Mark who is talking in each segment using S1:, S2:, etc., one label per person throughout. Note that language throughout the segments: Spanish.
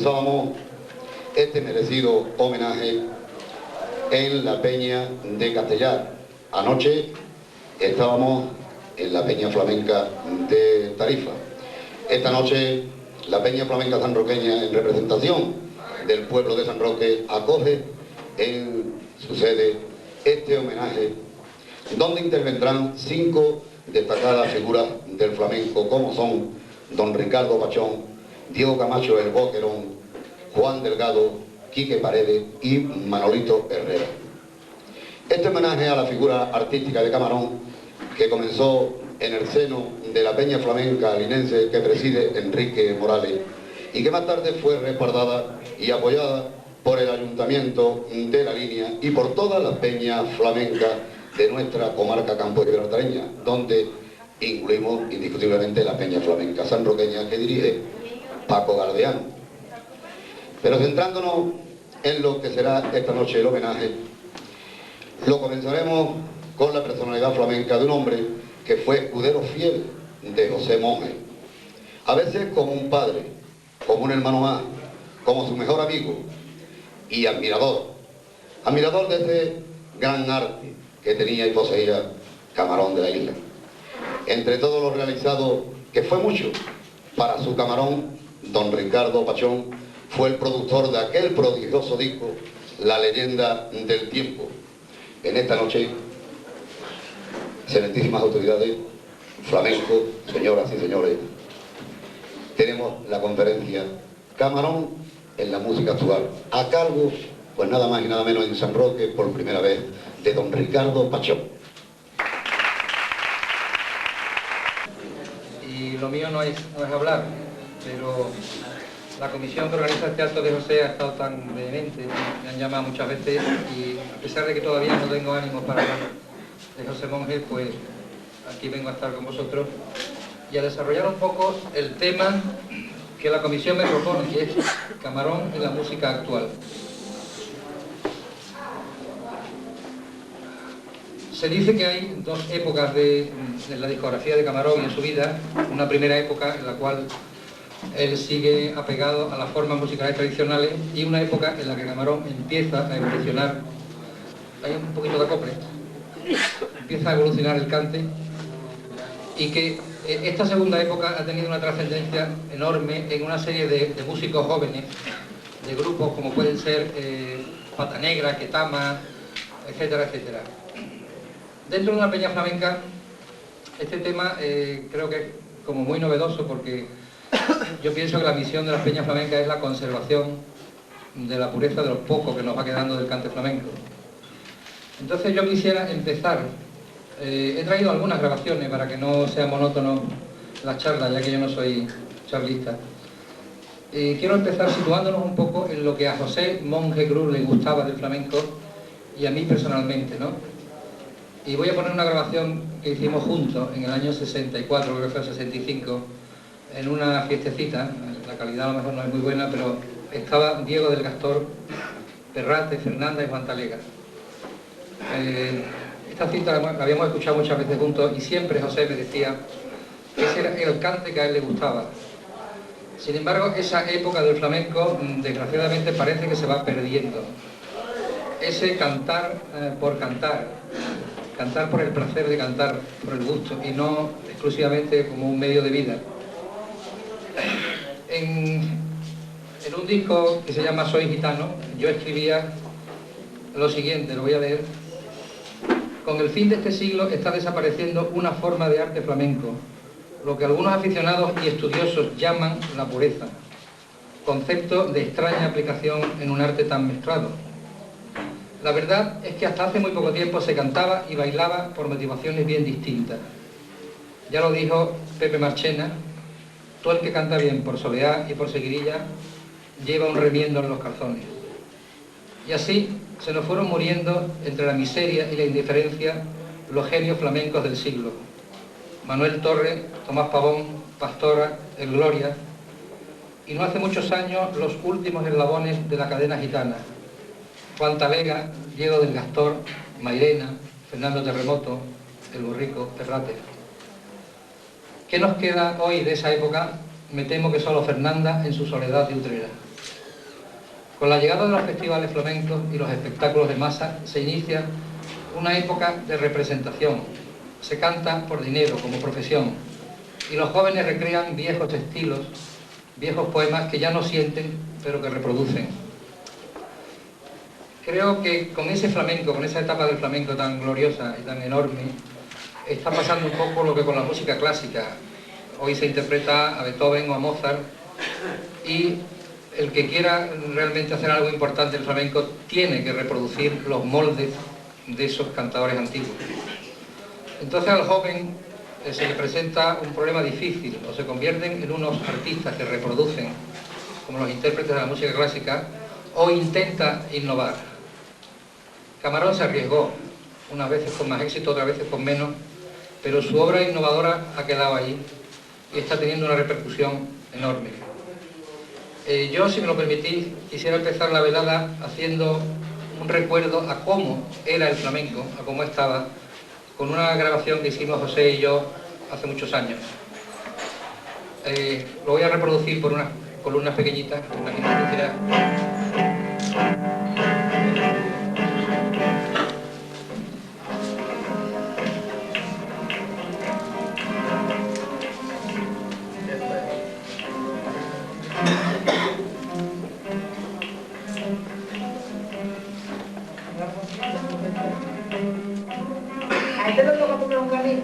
S1: comenzábamos este merecido homenaje en la Peña de Castellar. Anoche estábamos en la Peña Flamenca de Tarifa. Esta noche la Peña Flamenca sanroqueña, en representación del pueblo de San Roque, acoge en su sede este homenaje, donde intervendrán 5 destacadas figuras del flamenco, como son don Ricardo Pachón, Diego Camacho el Boquerón, Juan Delgado, Quique Paredes y Manolito Herrera. Este homenaje a la figura artística de Camarón, que comenzó en el seno de la Peña Flamenca linense que preside Enrique Morales, y que más tarde fue respaldada y apoyada por el Ayuntamiento de La Línea y por todas las peñas flamencas de nuestra comarca campo gibraltareña, donde incluimos indiscutiblemente la Peña Flamenca sanroqueña que dirige Paco Galdeano. Pero centrándonos en lo que será esta noche el homenaje, lo comenzaremos con la personalidad flamenca de un hombre que fue escudero fiel de José Monge, a veces como un padre, como un hermano más, como su mejor amigo y admirador de ese gran arte que tenía y poseía Camarón de la Isla. Entre todo lo realizado, que fue mucho, para su Camarón, don Ricardo Pachón fue el productor de aquel prodigioso disco, La Leyenda del Tiempo. En esta noche, excelentísimas autoridades, flamencos, señoras y señores, tenemos la conferencia Camarón en la música actual, a cargo, pues nada más y nada menos en San Roque, por primera vez, de don Ricardo Pachón.
S2: Y lo mío no es hablar, pero la comisión que organiza este acto de José ha estado tan vehemente, me han llamado muchas veces, y a pesar de que todavía no tengo ánimo para hablar de José Monge, pues aquí vengo a estar con vosotros y a desarrollar un poco el tema que la comisión me propone, que es Camarón en la música actual. Se dice que hay 2 épocas de la discografía de Camarón en su vida. Una primera época en la cual él sigue apegado a las formas musicales tradicionales, y una época en la que Camarón empieza a evolucionar. Hay un poquito de acople. Empieza a evolucionar el cante, y que esta segunda época ha tenido una trascendencia enorme en una serie de músicos jóvenes, de grupos como pueden ser Pata Negra, Ketama, etcétera, etcétera. Dentro de una peña flamenca, este tema creo que es como muy novedoso, porque yo pienso que la misión de las peñas flamencas es la conservación de la pureza de los pocos que nos va quedando del cante flamenco. Entonces yo quisiera empezar, he traído algunas grabaciones para que no sea monótono la charla, ya que yo no soy charlista. Quiero empezar situándonos un poco en lo que a José Monge Cruz le gustaba del flamenco y a mí personalmente, ¿no? Y voy a poner una grabación que hicimos juntos en el año 64, creo que fue el 65, en una fiestecita. La calidad a lo mejor no es muy buena, pero estaba Diego del Gastor, Perrate, Fernanda y Juan Talega. Esta cinta la habíamos escuchado muchas veces juntos, y siempre José me decía que ese era el cante que a él le gustaba. Sin embargo, esa época del flamenco, desgraciadamente, parece que se va perdiendo. Ese cantar por cantar, cantar por el placer de cantar, por el gusto, y no exclusivamente como un medio de vida. En un disco que se llama Soy Gitano, yo escribía lo siguiente, lo voy a leer. Con el fin de este siglo está desapareciendo una forma de arte flamenco, lo que algunos aficionados y estudiosos llaman la pureza, concepto de extraña aplicación en un arte tan mezclado. La verdad es que hasta hace muy poco tiempo se cantaba y bailaba por motivaciones bien distintas. Ya lo dijo Pepe Marchena: todo el que canta bien por soleá y por seguirilla lleva un remiendo en los calzones. Y así se nos fueron muriendo entre la miseria y la indiferencia los genios flamencos del siglo. Manuel Torres, Tomás Pavón, Pastora, El Gloria, y no hace muchos años los últimos eslabones de la cadena gitana: Juan Talega, Diego del Gastor, Mairena, Fernando Terremoto, El Borrico, Perrate. ¿Qué nos queda hoy de esa época? Me temo que solo Fernanda en su soledad de Utrera. Con la llegada de los festivales flamencos y los espectáculos de masa se inicia una época de representación. Se canta por dinero, como profesión, y los jóvenes recrean viejos estilos, viejos poemas que ya no sienten, pero que reproducen. Creo que con ese flamenco, con esa etapa del flamenco tan gloriosa y tan enorme, está pasando un poco lo que con la música clásica. Hoy se interpreta a Beethoven o a Mozart, y el que quiera realmente hacer algo importante en el flamenco tiene que reproducir los moldes de esos cantadores antiguos. Entonces al joven se le presenta un problema difícil: o se convierten en unos artistas que reproducen, como los intérpretes de la música clásica, o intenta innovar. Camarón se arriesgó, unas veces con más éxito, otras veces con menos, pero su obra innovadora ha quedado ahí y está teniendo una repercusión enorme. Yo, si me lo permitís, quisiera empezar la velada haciendo un recuerdo a cómo era el flamenco, a cómo estaba, con una grabación que hicimos José y yo hace muchos años. Lo voy a reproducir por unas columnas pequeñitas, imagino que será.
S3: Ahí te lo toca comer un camino.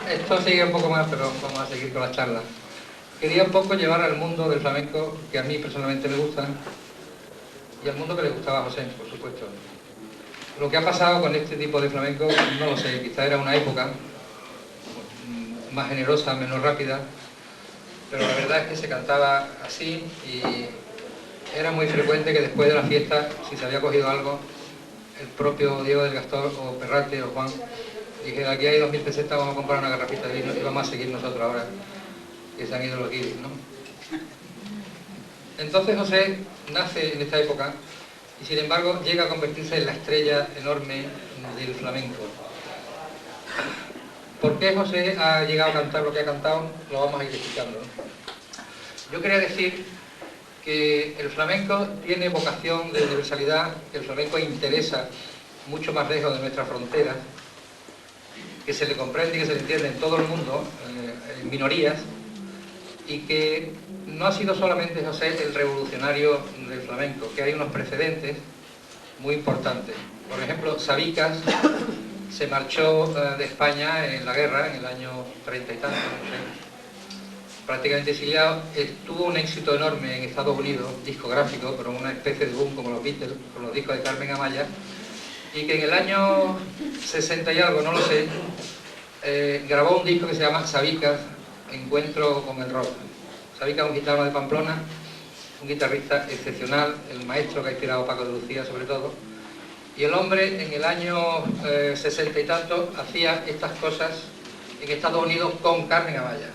S2: Esto sigue un poco más, pero vamos a seguir con la charla. Quería un poco llevar al mundo del flamenco, que a mí personalmente me gusta, y al mundo que le gustaba a José, por supuesto. Lo que ha pasado con este tipo de flamenco, no lo sé, quizá era una época más generosa, menos rápida, pero la verdad es que se cantaba así y era muy frecuente que después de la fiesta, si se había cogido algo, el propio Diego del Gastor o Perrate o Juan dijera: aquí hay 2000 pesetas, vamos a comprar una garrafita de vino y vamos a seguir nosotros ahora que se han ido los guiris, ¿no? Entonces José nace en esta época y sin embargo llega a convertirse en la estrella enorme del flamenco. ¿Por qué José ha llegado a cantar lo que ha cantado? Lo vamos a ir explicando, ¿no? Yo quería decir que el flamenco tiene vocación de universalidad, que el flamenco interesa mucho más lejos de nuestras fronteras, que se le comprende y que se le entiende en todo el mundo, en minorías, y que no ha sido solamente José el revolucionario del flamenco, que hay unos precedentes muy importantes. Por ejemplo, Sabicas se marchó de España en la guerra, en el año 30 y tanto, no sé, prácticamente exiliado. Tuvo un éxito enorme en Estados Unidos, discográfico, pero una especie de boom como los Beatles, con los discos de Carmen Amaya, y que en el año 60 y algo, no lo sé, grabó un disco que se llama Sabicas, Encuentro con el Rock. Sabicas, un gitano de Pamplona, un guitarrista excepcional, el maestro que ha inspirado a Paco de Lucía sobre todo, y el hombre en el año 60 y tanto hacía estas cosas en Estados Unidos con Carmen Amaya.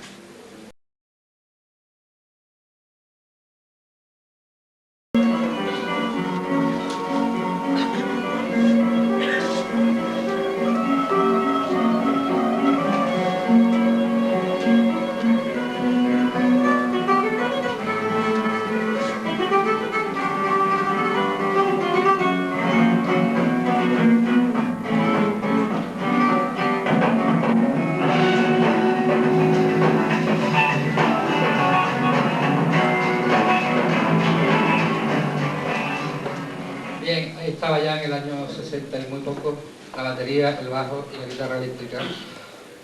S2: Bien, ahí estaba ya en el año 60 y muy poco la batería, el bajo y la guitarra eléctrica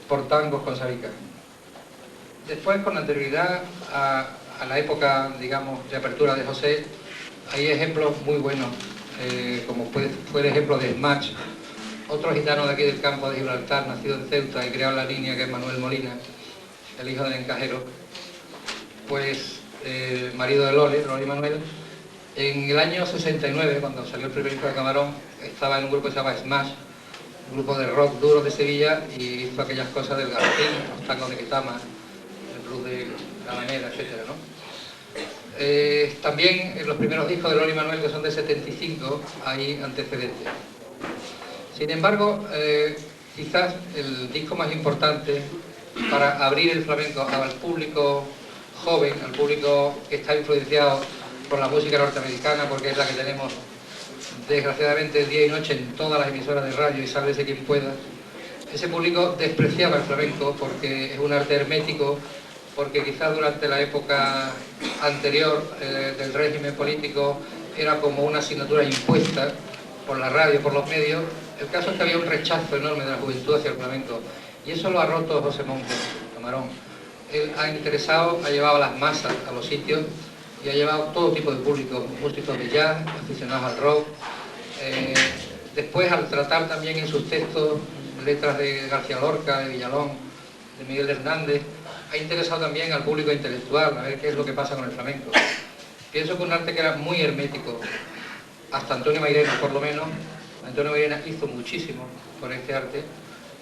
S2: por tangos con Sabicas. Después, con anterioridad a la época, digamos, de apertura de José, hay ejemplos muy buenos, como fue el ejemplo de Smash, otro gitano de aquí del campo de Gibraltar, nacido en Ceuta y creado en la línea, que es Manuel Molina, el hijo del encajero, pues marido de Loli Manuel. En el año 69, cuando salió el primer disco de Camarón, estaba en un grupo que se llama Smash, un grupo de rock duro de Sevilla, y hizo aquellas cosas del garrotín, los tangos de Ketama, el blues de la Alameda, etc., ¿no? También en los primeros discos de Loli Manuel, que son de 75, hay antecedentes. Sin embargo, quizás el disco más importante para abrir el flamenco al público joven, al público que está influenciado por la música norteamericana, porque es la que tenemos desgraciadamente día y noche en todas las emisoras de radio, y sálvese quien pueda. Ese público despreciaba el flamenco porque es un arte hermético, porque quizás durante la época anterior del régimen político era como una asignatura impuesta por la radio, por los medios. El caso es que había un rechazo enorme de la juventud hacia el flamenco, y eso lo ha roto José Montes, Camarón. Él ha interesado, ha llevado a las masas a los sitios y ha llevado todo tipo de público, músicos de jazz, aficionados al rock. Después, al tratar también en sus textos letras de García Lorca, de Villalón, de Miguel Hernández, ha interesado también al público intelectual, a ver qué es lo que pasa con el flamenco. Pienso que un arte que era muy hermético, hasta Antonio Mairena por lo menos. Antonio Mairena hizo muchísimo por este arte,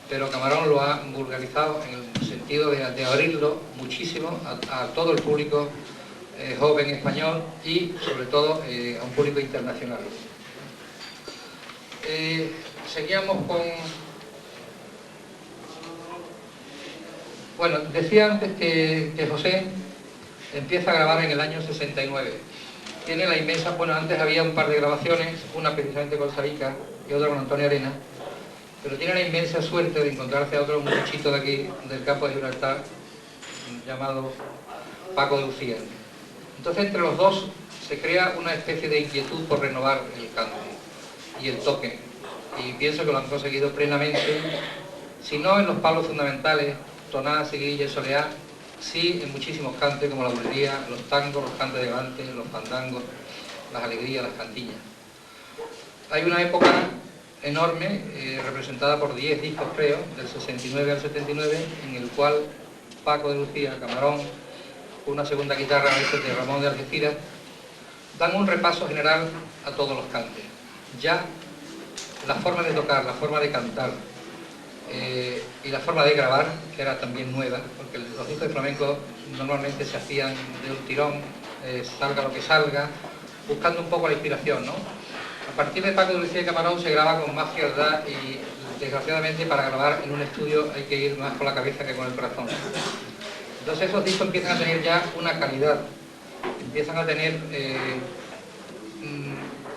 S2: pero Camarón lo ha vulgarizado en el sentido de abrirlo muchísimo a todo el público joven español y sobre todo a un público internacional. Seguíamos con... Bueno, decía antes que José empieza a grabar en el año 69. Tiene la inmensa... Bueno, antes había un par de grabaciones, una precisamente con Sabicas y otra con Antonio Arena, pero tiene la inmensa suerte de encontrarse a otro muchachito de aquí, del campo de Gibraltar, llamado Paco de Lucía. Entonces, entre los dos se crea una especie de inquietud por renovar el canto y el toque, y pienso que lo han conseguido plenamente, si no en los palos fundamentales, tonada, seguidilla y soleá, sí en muchísimos cantes como la bulería, los tangos, los cantes de levante, los fandangos, las alegrías, las cantillas. Hay una época enorme, representada por 10 discos, creo, del 69 al 79, en el cual Paco de Lucía, Camarón, una segunda guitarra a veces de Ramón de Algeciras, dan un repaso general a todos los cantes. Ya la forma de tocar, la forma de cantar y la forma de grabar, que era también nueva, porque los discos de flamenco normalmente se hacían de un tirón, salga lo que salga, buscando un poco la inspiración, ¿no? A partir de Paco de Lucía y Camarón se graba con más frialdad y, desgraciadamente, para grabar en un estudio hay que ir más con la cabeza que con el corazón. Entonces esos discos empiezan a tener ya una calidad, empiezan a tener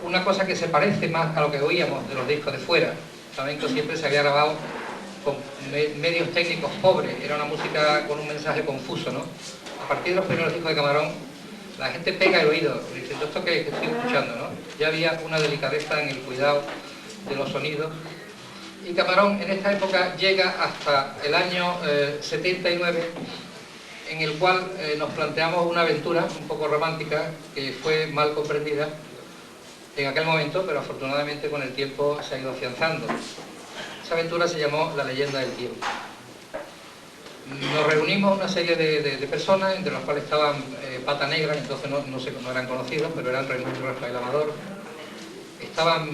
S2: una cosa que se parece más a lo que oíamos de los discos de fuera. El flamenco siempre se había grabado con medios técnicos pobres, era una música con un mensaje confuso, ¿no? A partir de los primeros discos de Camarón, la gente pega el oído, diciendo, ¿esto qué estoy escuchando, no? Ya había una delicadeza en el cuidado de los sonidos. Y Camarón en esta época llega hasta el año 79, en el cual nos planteamos una aventura un poco romántica que fue mal comprendida en aquel momento, pero afortunadamente con el tiempo se ha ido afianzando. Esa aventura se llamó La leyenda del tiempo. Nos reunimos una serie de personas, entre las cuales estaban Pata Negra, que entonces no eran conocidos, pero eran Raimundo y Rafael Amador. Estaban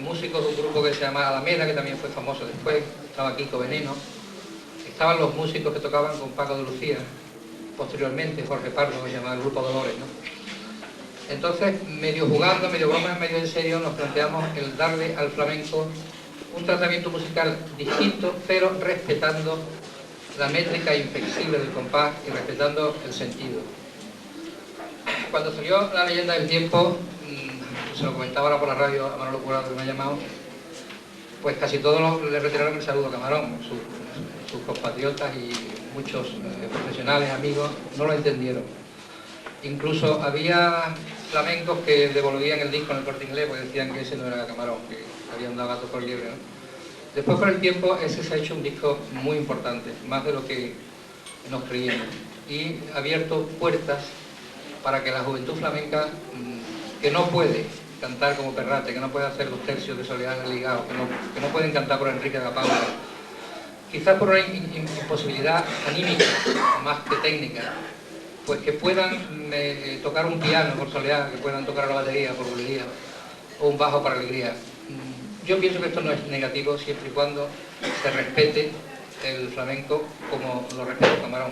S2: músicos de un grupo que se llama Alameda, que también fue famoso después. Estaba Kiko Veneno. Estaban los músicos que tocaban con Paco de Lucía. Posteriormente Jorge Pardo, que se llamaba el Grupo Dolores, ¿no? Entonces, medio jugando, medio broma, medio en serio, nos planteamos el darle al flamenco un tratamiento musical distinto, pero respetando la métrica inflexible del compás y respetando el sentido. Cuando salió La leyenda del tiempo, se lo comentaba ahora por la radio a Manolo Curado, que me ha llamado, pues casi todos le retiraron el saludo a Camarón. Sus compatriotas y muchos profesionales, amigos, no lo entendieron. Incluso había flamencos que devolvían el disco en el Corte Inglés porque decían que ese no era Camarón, que habían dado gato por liebre, ¿no? Después, con el tiempo, ese se ha hecho un disco muy importante, más de lo que nos creíamos, y ha abierto puertas para que la juventud flamenca, que no puede cantar como Perrate, que no puede hacer los tercios de Soledad Ligado, que no pueden cantar por Enrique Agapaula, quizás por una imposibilidad anímica más que técnica, pues que puedan tocar un piano por Soledad, que puedan tocar la batería por Bulería, o un bajo para Alegría. Yo pienso que esto no es negativo siempre y cuando se respete el flamenco como lo respeta Camarón.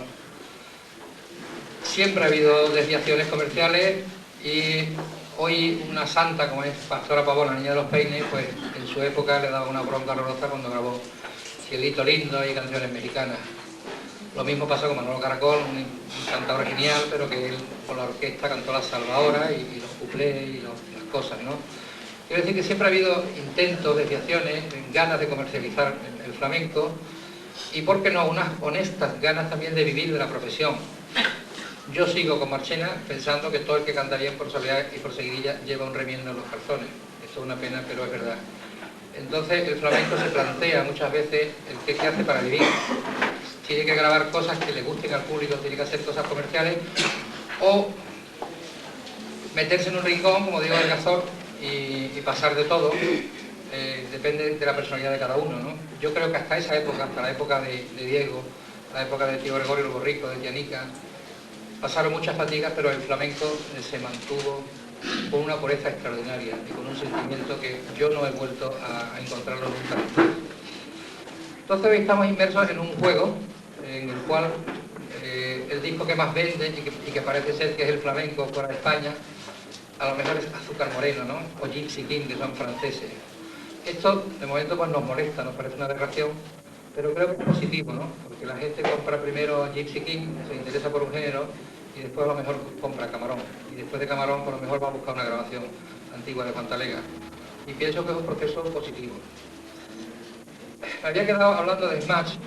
S2: Siempre ha habido desviaciones comerciales y hoy una santa como es Pastora Pavón, la niña de los peines, pues en su época le daba una bronca horrorosa cuando grabó Cielito Lindo y canciones mexicanas. Lo mismo pasó con Manolo Caracol, un cantador genial, pero que él con la orquesta cantó la salvadora y los cuplés y las cosas, ¿no? Quiero decir que siempre ha habido intentos, desviaciones, ganas de comercializar el flamenco y, ¿por qué no?, unas honestas ganas también de vivir de la profesión. Yo sigo con Marchena pensando que todo el que canta bien por Soledad y por Seguidilla lleva un remiendo en los calzones. Esto es una pena, pero es verdad. Entonces el flamenco se plantea muchas veces el qué hace para vivir. Tiene que grabar cosas que le gusten al público, tiene que hacer cosas comerciales o meterse en un rincón, como digo, el Gazor, y pasar de todo. Depende de la personalidad de cada uno, ¿no? Yo creo que hasta esa época, hasta la época de Diego, la época de Tío Gregorio el Borrico, de Tianica, pasaron muchas fatigas, pero el flamenco se mantuvo con una pureza extraordinaria y con un sentimiento que yo no he vuelto a encontrarlo nunca. Entonces hoy estamos inmersos en un juego en el cual el disco que más vende y que parece ser que es el flamenco fuera de España, a lo mejor es Azúcar Moreno, ¿no? O Gypsy King, que son franceses. Esto de momento pues nos molesta, nos parece una aberración, pero creo que es positivo, ¿no? Porque la gente compra primero Gypsy King, se interesa por un género, y después a lo mejor compra Camarón. Y después de Camarón, por lo mejor va a buscar una grabación antigua de Pantalega. Y pienso que es un proceso positivo. Me había quedado hablando de Smash.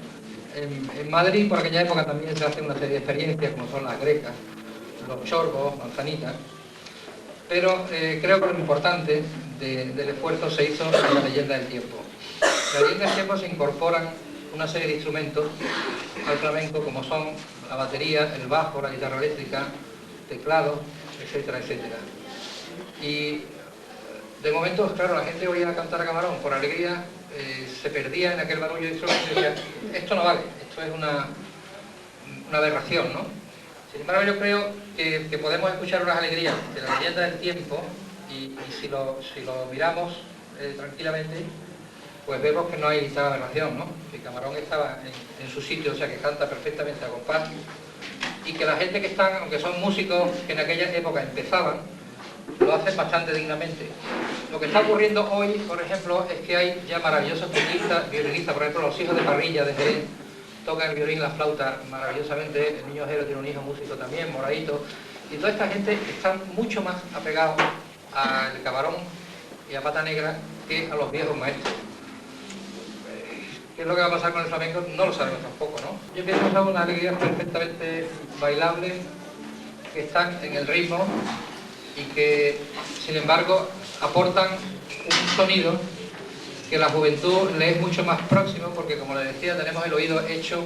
S2: En Madrid, por aquella época, también se hace una serie de experiencias, como son las grecas, los chorbos, manzanitas. Pero creo que lo importante del esfuerzo se hizo en La leyenda del tiempo. En La leyenda del tiempo se incorporan una serie de instrumentos al flamenco, como son la batería, el bajo, la guitarra eléctrica, teclado, etcétera, etcétera. Y De momento, claro, la gente oía cantar a Camarón por alegría, se perdía en aquel barullo de instrumentos y decía, esto no vale, esto es una aberración, ¿no? Sin embargo, yo creo que podemos escuchar unas alegrías de la leyenda del tiempo y si lo miramos tranquilamente, pues vemos que no hay tal aberración, ¿no? Que Camarón estaba en su sitio, o sea, que canta perfectamente a compás, y que la gente que están, aunque son músicos que en aquella época empezaban, lo hacen bastante dignamente. Lo que está ocurriendo hoy, por ejemplo, es que hay ya maravillosos violinistas, por ejemplo, los hijos de Parrilla de Jerez, tocan el violín, la flauta maravillosamente, el niño Jero tiene un hijo músico también, Moradito, y toda esta gente está mucho más apegado al Camarón y a Pata Negra que a los viejos maestros. ¿Qué es lo que va a pasar con el flamenco? No lo sabemos tampoco, ¿no? Yo pienso que son unas alegrías perfectamente bailables, que están en el ritmo y que, sin embargo, aportan un sonido que la juventud le es mucho más próximo, porque, como les decía, tenemos el oído hecho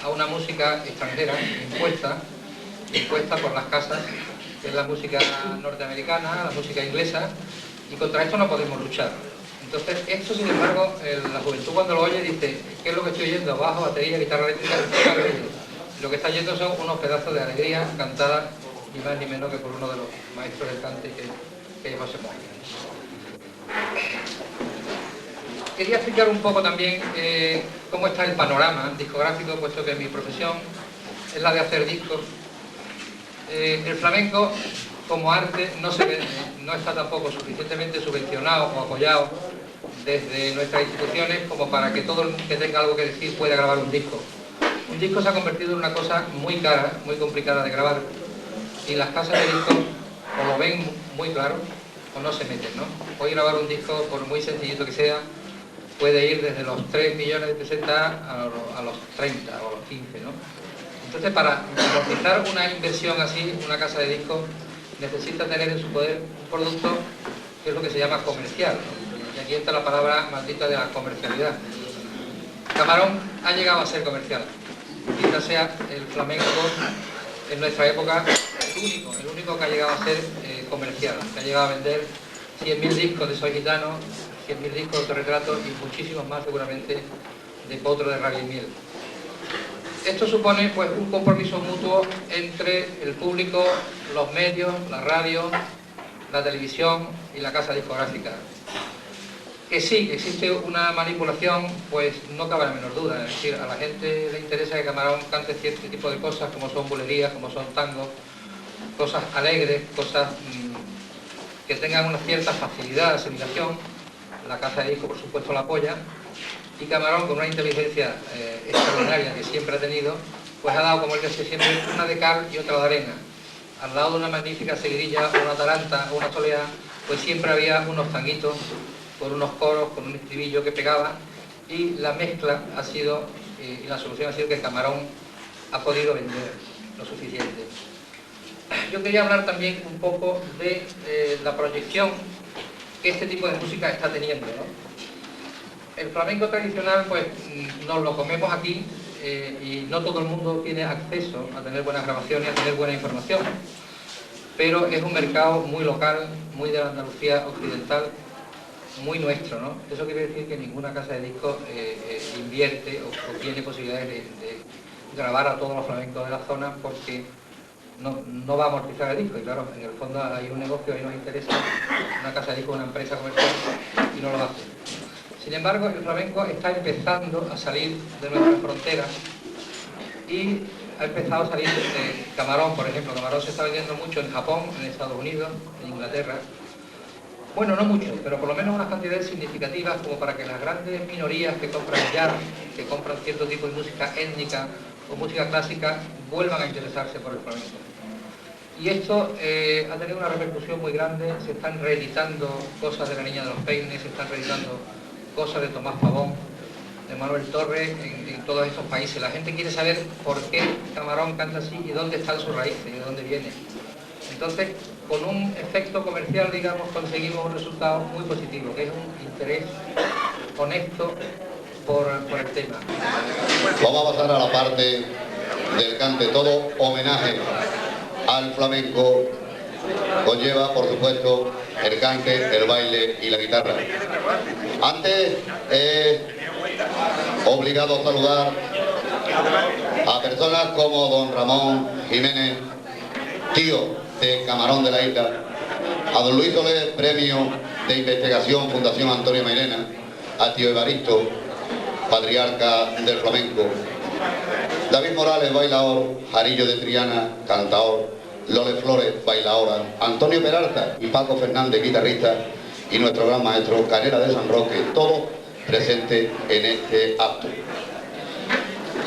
S2: a una música extranjera, impuesta por las casas, que es la música norteamericana, la música inglesa, y contra esto no podemos luchar. Entonces, esto, sin embargo, la juventud cuando lo oye dice, ¿qué es lo que estoy oyendo? Bajo, batería, guitarra eléctrica, lo que está oyendo son unos pedazos de alegría cantada, ni más ni menos que por uno de los maestros del cante, que es José Moya. Quería explicar un poco también cómo está el panorama discográfico, puesto que mi profesión es la de hacer discos. El flamenco, como arte, no se vende, no está tampoco suficientemente subvencionado o apoyado desde nuestras instituciones como para que todo el que tenga algo que decir pueda grabar un disco. Un disco se ha convertido en una cosa muy cara, muy complicada de grabar, y las casas de discos o lo ven muy claro o no se meten, ¿no? Hoy grabar un disco, por muy sencillito que sea, puede ir desde los 3 millones de pesetas a los 30 o a los 15, ¿no? Entonces, para amortizar una inversión así, una casa de discos necesita tener en su poder un producto que es lo que se llama comercial, ¿no? Y aquí entra la palabra maldita de la comercialidad. Camarón ha llegado a ser comercial. Quizás sea el flamenco en nuestra época el único que ha llegado a ser comercial, que ha llegado a vender 100.000 discos de Soy Gitano, 100.000 discos de autorretratos y muchísimos más seguramente de Potro de Rabia y Miel. Esto supone pues un compromiso mutuo entre el público, los medios, la radio, la televisión y la casa discográfica. Que sí, que existe una manipulación, pues no cabe la menor duda. Es decir, a la gente le interesa que Camarón cante cierto tipo de cosas, como son bulerías, como son tangos, cosas alegres, cosas que tengan una cierta facilidad de asimilación. La casa de disco, por supuesto, la apoya. Y Camarón, con una inteligencia extraordinaria que siempre ha tenido, pues ha dado, como él decía siempre, una de cal y otra de arena. Al lado de una magnífica seguirilla, o una taranta, o una soleá, pues siempre había unos tanguitos, con unos coros, con un estribillo que pegaba, y la mezcla ha sido, y la solución ha sido que Camarón ha podido vender lo suficiente. Yo quería hablar también un poco de la proyección que este tipo de música está teniendo, ¿no? El flamenco tradicional, pues nos lo comemos aquí y no todo el mundo tiene acceso a tener buenas grabaciones, a tener buena información, pero es un mercado muy local, muy de la Andalucía occidental, muy nuestro, ¿no? Eso quiere decir que ninguna casa de discos invierte o tiene posibilidades de grabar a todos los flamencos de la zona porque no va a amortizar el disco. Y claro, en el fondo hay un negocio, ahí nos interesa una casa de discos, una empresa comercial, y no lo hace. Sin embargo, el flamenco está empezando a salir de nuestras fronteras y ha empezado a salir de Camarón, por ejemplo. Camarón se está vendiendo mucho en Japón, en Estados Unidos, en Inglaterra. Bueno, no mucho, pero por lo menos unas cantidades significativas como para que las grandes minorías que compran jazz, que compran cierto tipo de música étnica o música clásica, vuelvan a interesarse por el flamenco. Y esto ha tenido una repercusión muy grande. Se están reeditando cosas de La Niña de los Peines, se están reeditando cosas de Tomás Pavón, de Manuel Torres, en todos estos países. La gente quiere saber por qué Camarón canta así y dónde están sus raíces y de dónde viene. Entonces, con un efecto comercial, digamos, conseguimos un resultado muy positivo, que es un interés honesto por el tema.
S1: Vamos a pasar a la parte del cante. Todo homenaje al flamenco conlleva, por supuesto, el cante, el baile y la guitarra. Antes obligado a saludar a personas como don Ramón Jiménez, tío de Camarón de la Isla, a don Luis Soler, premio de investigación Fundación Antonio Mairena, a tío Evaristo, patriarca del flamenco, David Morales, bailador, Jarillo de Triana, cantador, Lole Flores, bailadora, Antonio Peralta y Paco Fernández, guitarrista, y nuestro gran maestro Canela de San Roque, todos presentes en este acto.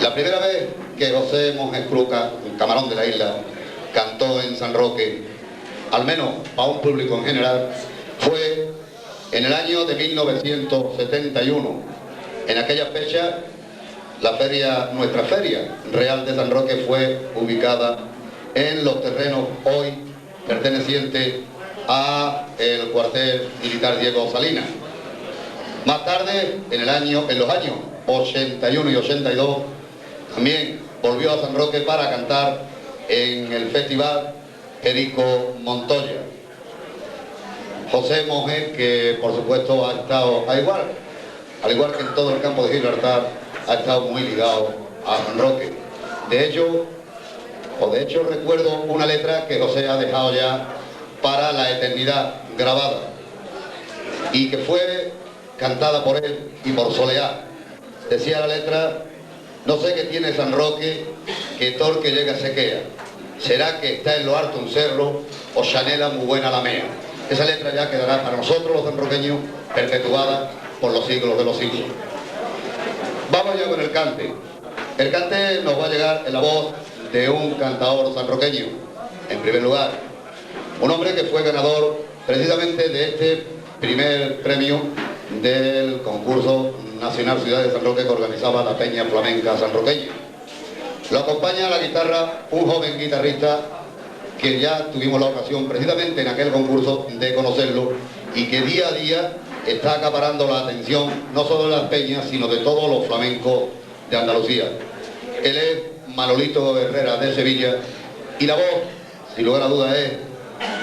S1: La primera vez que José Monjes Cruca, Camarón de la Isla, cantó en San Roque, al menos a un público en general, fue en el año de 1971. En aquella fecha, nuestra feria real de San Roque fue ubicada en los terrenos hoy pertenecientes a el cuartel militar Diego Salinas. Más tarde, en los años 81 y 82, también volvió a San Roque para cantar en el festival Perico Montoya. José Monjes, que por supuesto ha estado, al igual que en todo el campo de Gibraltar, ha estado muy ligado a San Roque. De hecho recuerdo una letra que José ha dejado ya para la eternidad grabada y que fue cantada por él y por Soleá. Decía la letra: no sé qué tiene San Roque, que torque llega sequea. ¿Será que está en lo alto un cerro o chanela muy buena la mea? Esa letra ya quedará para nosotros los sanroqueños perpetuada por los siglos de los siglos. Vamos ya con el cante. El cante nos va a llegar en la voz de un cantador sanroqueño. En primer lugar, un hombre que fue ganador precisamente de este primer premio del concurso nacional Ciudad de San Roque que organizaba la Peña Flamenca Sanroqueña. Lo acompaña a la guitarra un joven guitarrista que ya tuvimos la ocasión precisamente en aquel concurso de conocerlo y que día a día está acaparando la atención no solo de las peñas sino de todos los flamencos de Andalucía. Él es Manolito Herrera de Sevilla y la voz, sin lugar a dudas, es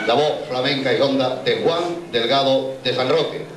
S1: la voz flamenca y honda de Juan Delgado de San Roque.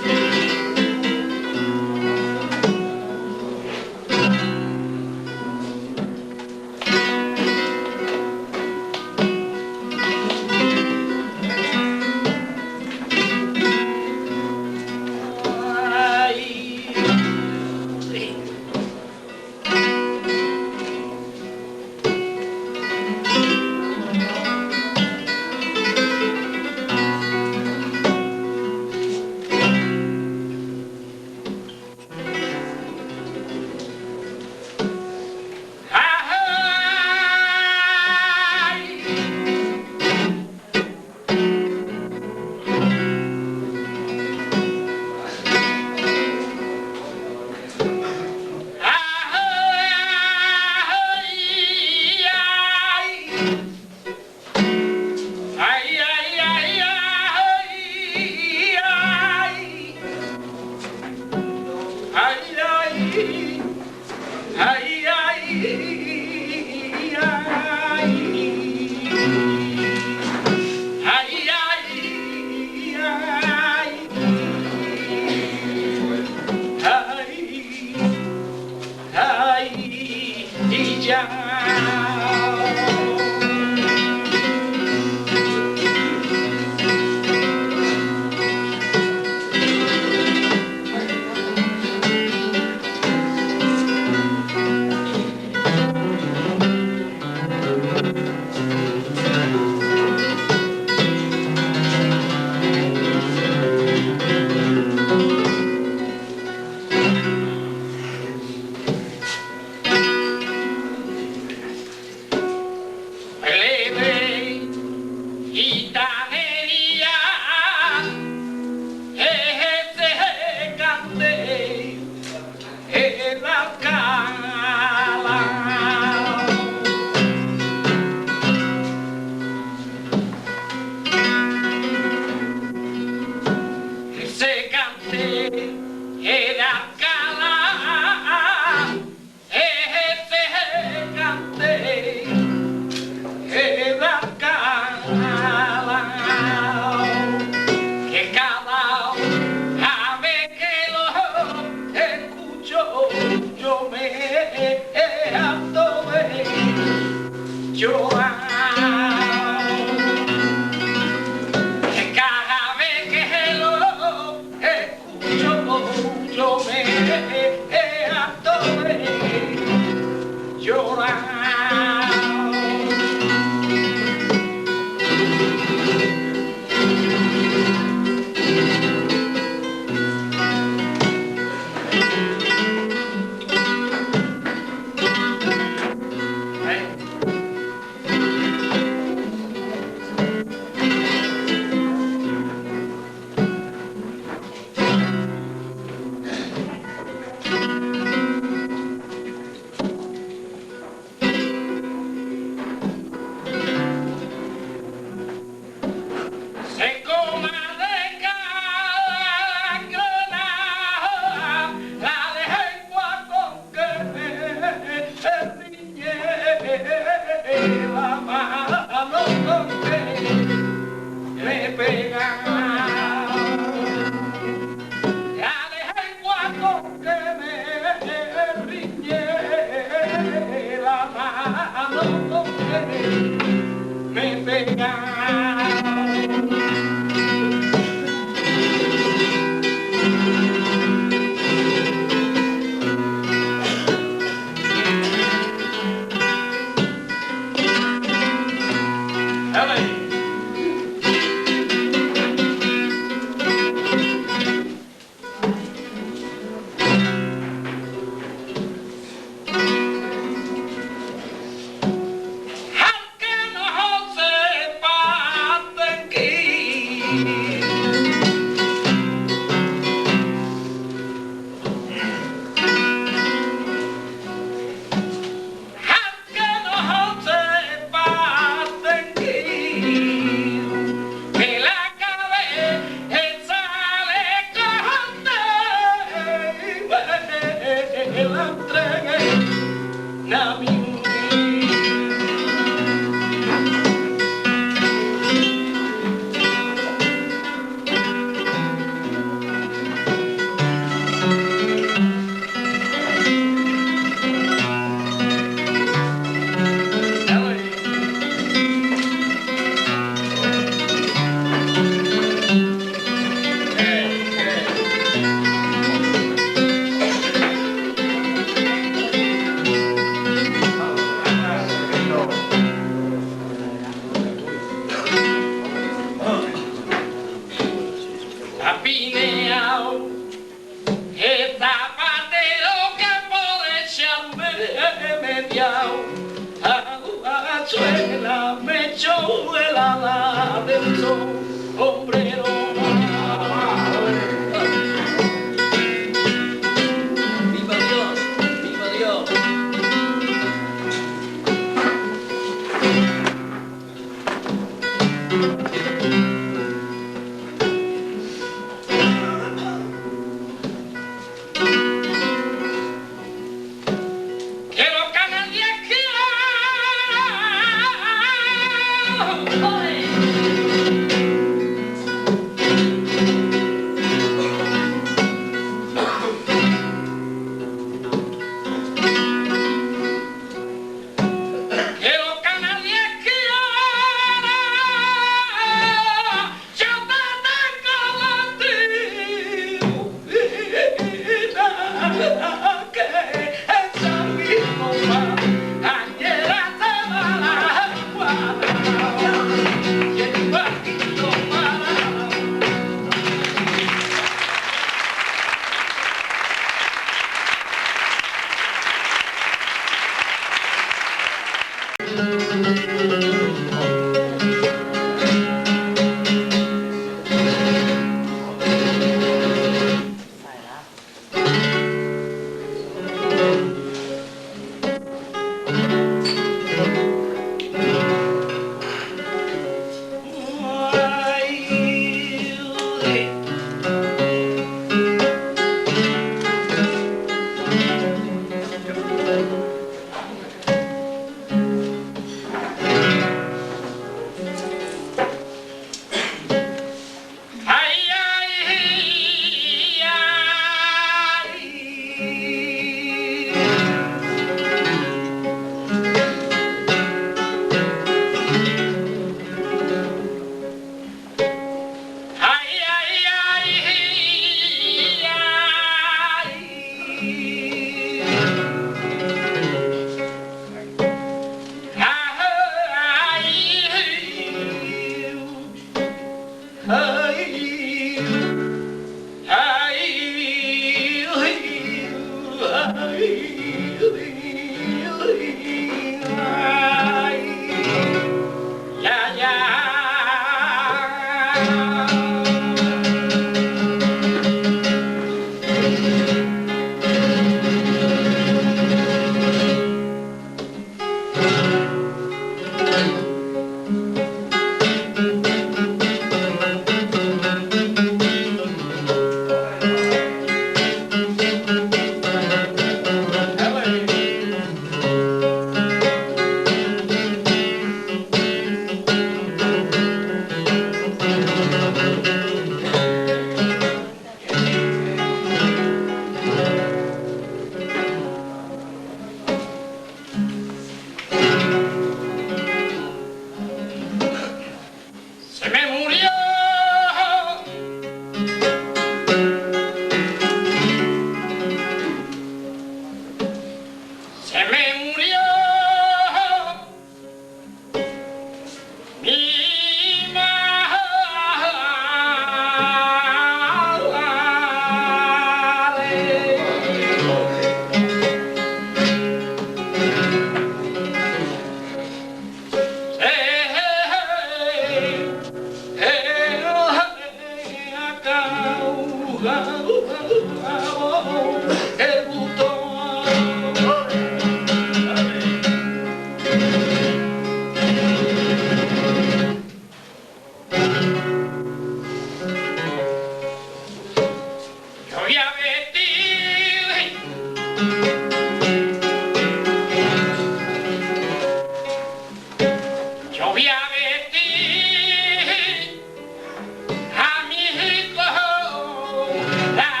S4: La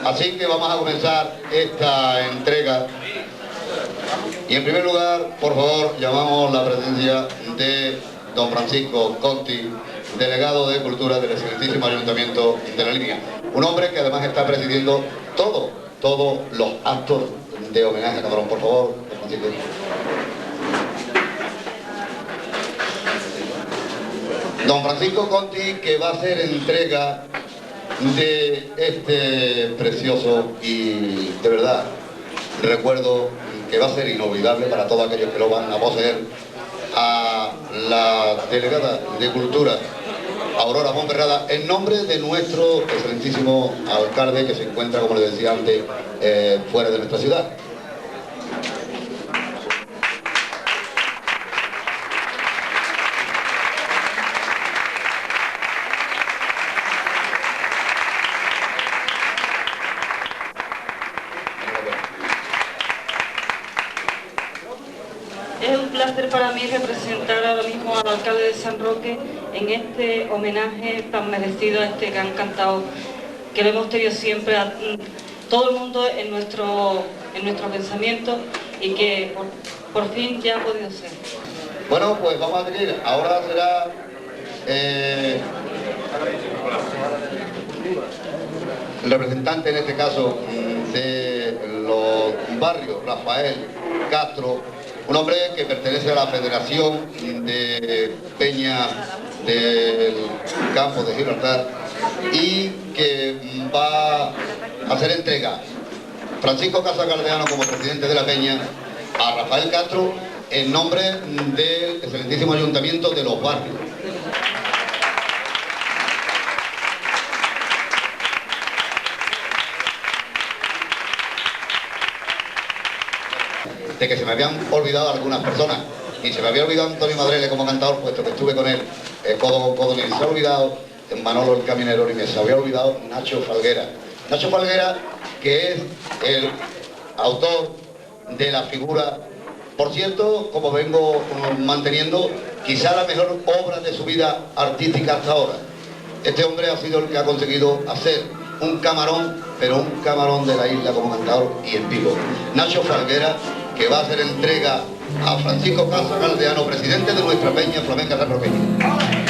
S1: Así que vamos a comenzar esta entrega. Y en primer lugar, por favor, llamamos la presencia de don Francisco Conti, delegado de Cultura del excelentísimo Ayuntamiento de La Línea. Un hombre que además está presidiendo todos los actos de homenaje a Camarón. Por favor, don Francisco. Don Francisco Conti, que va a hacer entrega de este precioso y de verdad recuerdo que va a ser inolvidable para todos aquellos que lo van a poseer, a la delegada de Cultura, Aurora Monferrada, en nombre de nuestro excelentísimo alcalde, que se encuentra, como les decía antes, fuera de nuestra ciudad.
S4: Es un placer para mí representar ahora mismo al alcalde de San Roque en este homenaje tan merecido a este gran cantao, que lo hemos tenido siempre a todo el mundo en nuestro pensamiento y que por fin ya ha podido ser.
S1: Bueno, pues vamos a seguir. Ahora será el representante en este caso de los barrios, Rafael Castro, un hombre que pertenece a la Federación de Peñas del Campo de Gibraltar y que va a hacer entrega Francisco Casagaldeano como presidente de la Peña a Rafael Castro en nombre del excelentísimo Ayuntamiento de los Barrios. De que se me habían olvidado algunas personas, y se me había olvidado Antonio Madrele como cantador, puesto que estuve con él codo con codo, ni se ha olvidado Manolo el Caminero, ni se había olvidado Nacho Falguera. Nacho Falguera, que es el autor de la figura, por cierto, como vengo manteniendo, quizá la mejor obra de su vida artística hasta ahora. Este hombre ha sido el que ha conseguido hacer un camarón, pero un camarón de la isla como cantador y en vivo. Nacho Falguera, que va a hacer entrega a Francisco Casagaldeano, presidente de nuestra Peña Flamenca sanroqueña.